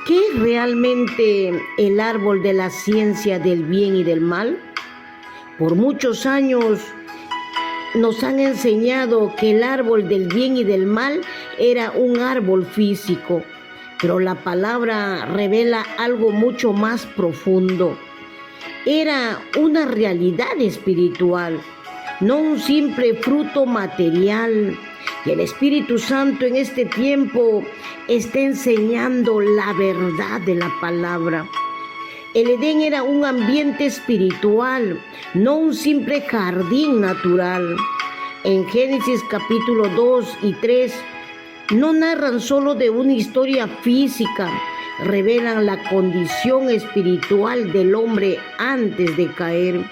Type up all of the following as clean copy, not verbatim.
¿Qué es realmente el árbol de la ciencia del bien y del mal? Por muchos años nos han enseñado que el árbol del bien y del mal era un árbol físico, pero la palabra revela algo mucho más profundo. Era una realidad espiritual, no un simple fruto material. Y el Espíritu Santo en este tiempo está enseñando la verdad de la palabra. El Edén era un ambiente espiritual, no un simple jardín natural. En Génesis capítulo 2 y 3 no narran solo de una historia física, revelan la condición espiritual del hombre antes de caer.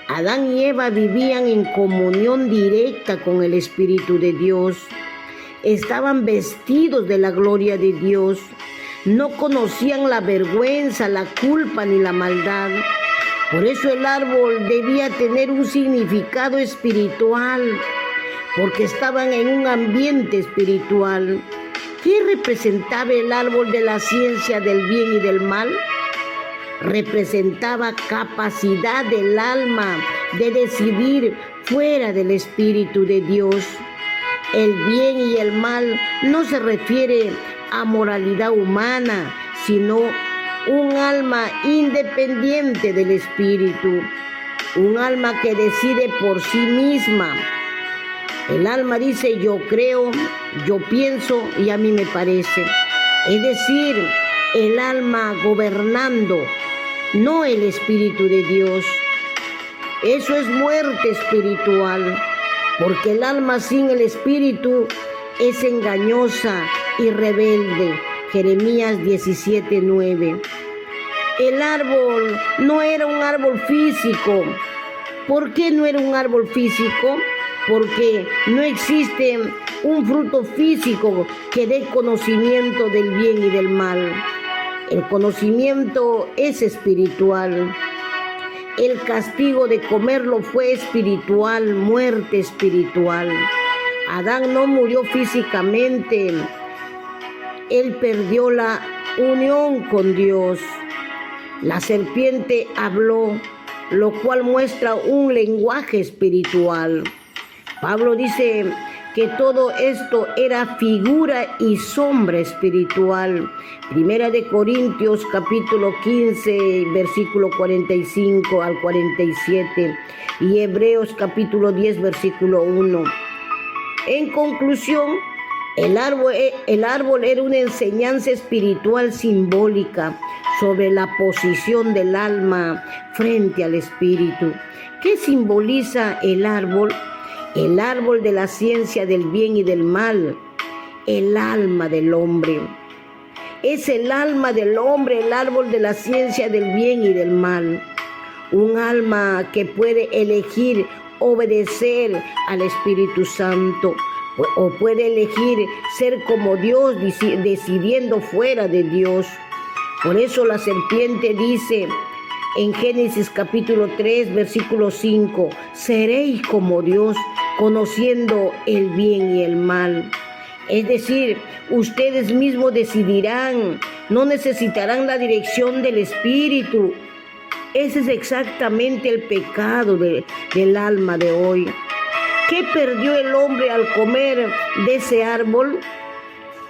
Adán y Eva vivían en comunión directa con el Espíritu de Dios. Estaban vestidos de la gloria de Dios. No conocían la vergüenza, la culpa ni la maldad. Por eso el árbol debía tener un significado espiritual, porque estaban en un ambiente espiritual. ¿Qué representaba el árbol de la ciencia del bien y del mal? Representaba capacidad del alma de decidir fuera del Espíritu de Dios. El bien y el mal no se refiere a moralidad humana, sino un alma independiente del Espíritu, un alma que decide por sí misma. El alma dice: yo creo, yo pienso y a mí me parece. Es decir, el alma gobernando, no el Espíritu de Dios. Eso es muerte espiritual, porque el alma sin el Espíritu es engañosa y rebelde. Jeremías 17:9. El árbol no era un árbol físico. ¿Por qué no era un árbol físico? Porque no existe un fruto físico que dé conocimiento del bien y del mal. El conocimiento es espiritual. El castigo de comerlo fue espiritual, muerte espiritual. Adán no murió físicamente. Él perdió la unión con Dios. La serpiente habló, lo cual muestra un lenguaje espiritual. Pablo dice que todo esto era figura y sombra espiritual. Primera de Corintios capítulo 15, versículo 45 al 47, y Hebreos capítulo 10, versículo 1. En conclusión, el árbol era una enseñanza espiritual simbólica sobre la posición del alma frente al espíritu. ¿Qué simboliza el árbol? El árbol de la ciencia del bien y del mal, el alma del hombre. Es el alma del hombre, el árbol de la ciencia del bien y del mal. Un alma que puede elegir obedecer al Espíritu Santo, o puede elegir ser como Dios, decidiendo fuera de Dios. Por eso la serpiente dice en Génesis capítulo 3, versículo 5, seréis como Dios, conociendo el bien y el mal. Es decir, ustedes mismos decidirán, no necesitarán la dirección del Espíritu. Ese es exactamente el pecado del alma de hoy. ¿Qué perdió el hombre al comer de ese árbol?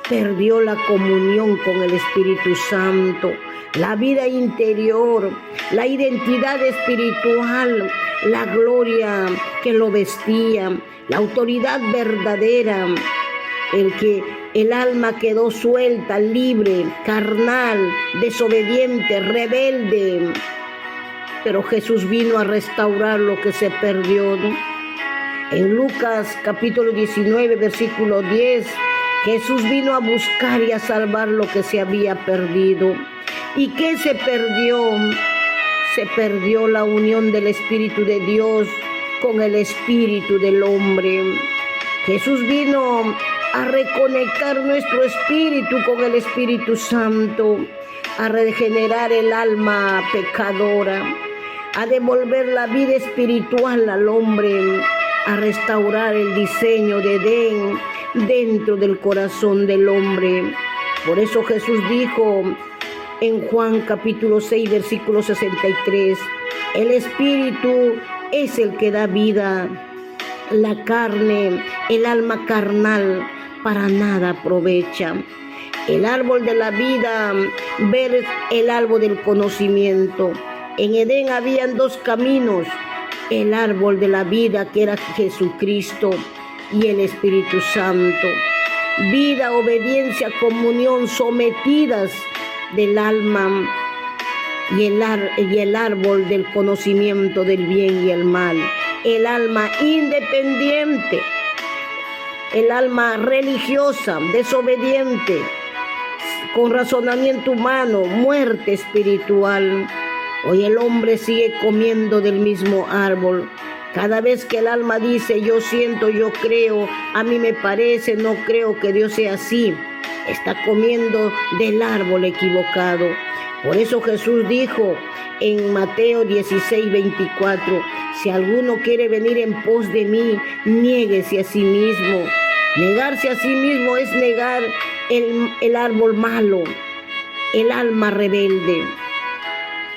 Perdió la comunión con el Espíritu Santo, la vida interior, la identidad espiritual, la gloria que lo vestía, la autoridad verdadera. El alma quedó suelta, libre, carnal, desobediente, rebelde. Pero Jesús vino a restaurar lo que se perdió, ¿no? En Lucas capítulo 19, versículo 10, Jesús vino a buscar y a salvar lo que se había perdido. ¿Y qué se perdió? Se perdió la unión del Espíritu de Dios con el espíritu del hombre. Jesús vino a reconectar nuestro espíritu con el Espíritu Santo, a regenerar el alma pecadora, a devolver la vida espiritual al hombre, a restaurar el diseño de Edén dentro del corazón del hombre. Por eso Jesús dijo en Juan capítulo 6, versículo 63, el Espíritu es el que da vida, la carne, el alma carnal, para nada aprovecha. El árbol de la vida, ver el árbol del conocimiento. En Edén habían dos caminos, el árbol de la vida que era Jesucristo y el Espíritu Santo. Vida, obediencia, comunión sometidas del alma y el árbol del conocimiento del bien y el mal. El alma independiente, el alma religiosa, desobediente, con razonamiento humano, muerte espiritual. Hoy el hombre sigue comiendo del mismo árbol. Cada vez que el alma dice, yo siento, yo creo, a mí me parece, no creo que Dios sea así, está comiendo del árbol equivocado. Por eso Jesús dijo en Mateo 16, 24, si alguno quiere venir en pos de mí, niéguese a sí mismo. Negarse a sí mismo es negar el árbol malo, el alma rebelde.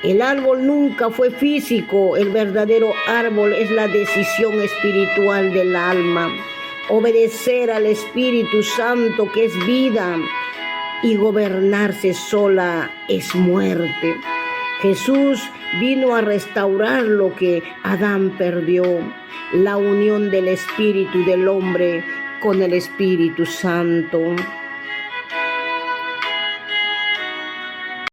El árbol nunca fue físico, el verdadero árbol es la decisión espiritual del alma. Obedecer al Espíritu Santo, que es vida, y gobernarse sola es muerte. Jesús vino a restaurar lo que Adán perdió, la unión del espíritu del hombre con el Espíritu Santo.